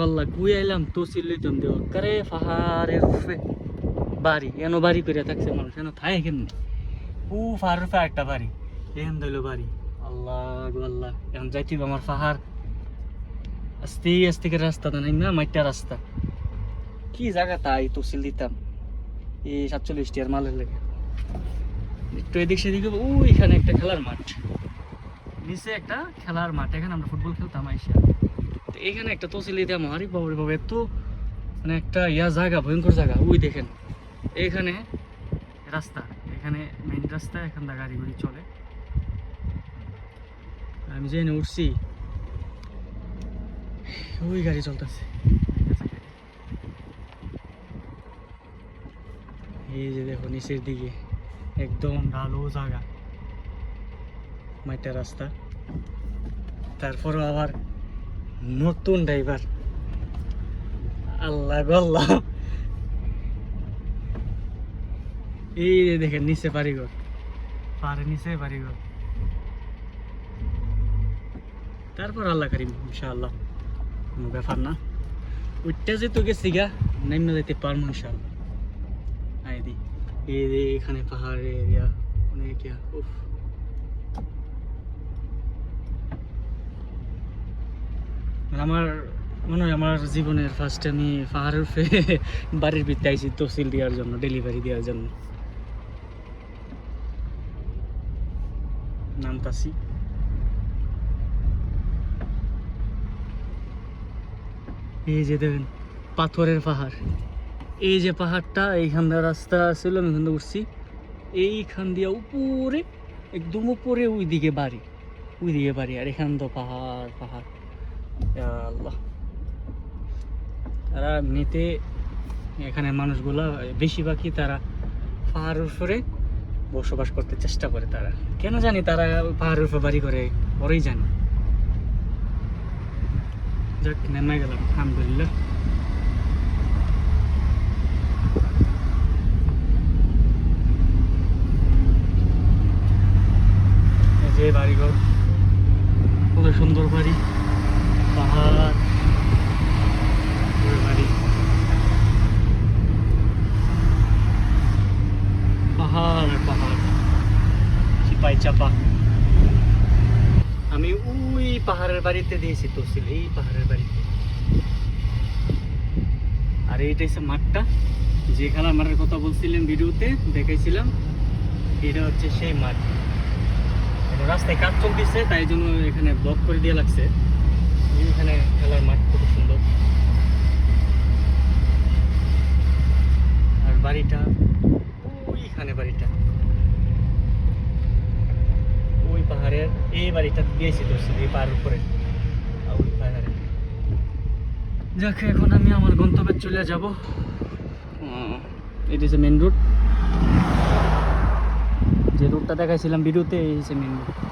গল্লা কুই আইলাম তো সিলইতাম দেও করে পাহাড়ের উপরে বাড়ি এনো বাড়ি করে থাকছে মানুষ এনো থাকে কেমনি পাহাড়ের উপরে একটা বাড়ি এখান দিল বাড়ি আল্লাহ গো আল্লাহ এখন যাইতে আমার পাহাড় আস্তে আস্তে করে রাস্তা নাই না মাইটা রাস্তা কি জায়গা তাই তহসিল দিতাম এই 47 টিয়ার মালের লেগে একটু এদিক সেদিকে ওইখানে একটা খেলার মাঠ নিচে একটা খেলার মাঠ এখানে আমরা ফুটবল খেলতাম আইসা তো এখানে একটা তহসিল দিতাম আরে বাবরে বাবা এত মানে একটা জায়গা ভয়ঙ্কর জায়গা ওই দেখেন এখানে রাস্তা এখানে মেইন রাস্তা এখান থেকে গাড়ি গুড়ি চলে আমি যেখানে উঠছি ওই গাড়ি চলতেছে এই যে দেখো নিচের দিকে একদম ঢালু জায়গা মাইটা রাস্তা তারপর আবার নতুন ড্রাইভার আল্লাহ গল্লা এই যে দেখেন নিচে বাড়িঘর পাহাড়ের নিচে বাড়িঘর তারপর আল্লাহ করিম ইনশাআল্লাহ কোনো ব্যাপার না ওইটা যেহেতু গেছি গা নাইমা যেতে পারবো ইনশাআল্লাহ আইদি এই যে এখানে পাহাড়ের এরিয়া অনেক উফ আমার মনে হয় আমার জীবনের ফার্স্ট আমি পাহাড়ের উপরে বাড়ির ভিতরে আইছি তহসিল দেওয়ার জন্য ডেলিভারি দেওয়ার জন্য নামতাছি এই যে দেখেন পাথরের পাহাড় এই যে পাহাড়টা এইখান দিয়ে রাস্তা ছিল আমি এখান দিয়ে উঠছি এইখান দিয়ে উপরে একদম উপরে ওইদিকে বাড়ি আর এখান তো পাহাড় পাহাড় আল্লাহ তারা এমনিতে এখানে মানুষগুলা বেশিরভাগই তারা পাহাড়ের উপরে বসবাস করতে চেষ্টা করে তারা কেন জানি তারা পাহাড়ের উপরে বাড়ি করে ওরাই জানে যাক নেমে গেলাম আলহামদুলিল্লাহ যে বাড়িঘর কত সুন্দর বাড়ি পাহাড় বাড়ি পাহাড় আর পাহাড় চিপাই চাপা আমি ওই পাহাড়ের বাড়িতে দিয়েছি তহসিল এই পাহাড়ের বাড়িতে আর এইটা হচ্ছে মাঠটা যেখানে আমার কথা বলছিলাম ভিডিওতে দেখাইছিলাম এটা হচ্ছে সেই মাঠ রাস্তায় কাজ চলতেছে তাই জন্য এখানে ব্লক করে দিয়ে লাগছে এখানে খেলার মাঠ খুব সুন্দর আর বাড়িটা ওইখানে বাড়িটা ওই পাহাড়ের এই বাড়িটা দিয়েছি তো এই পাহাড়ের উপরে ওই পাহাড়ে যাক এখন আমি আমার গন্তব্যে চলে যাব এটা হচ্ছে মেন রুট যে রুটটা দেখাইছিলাম ভিডিওতে এই হচ্ছে মেন রুট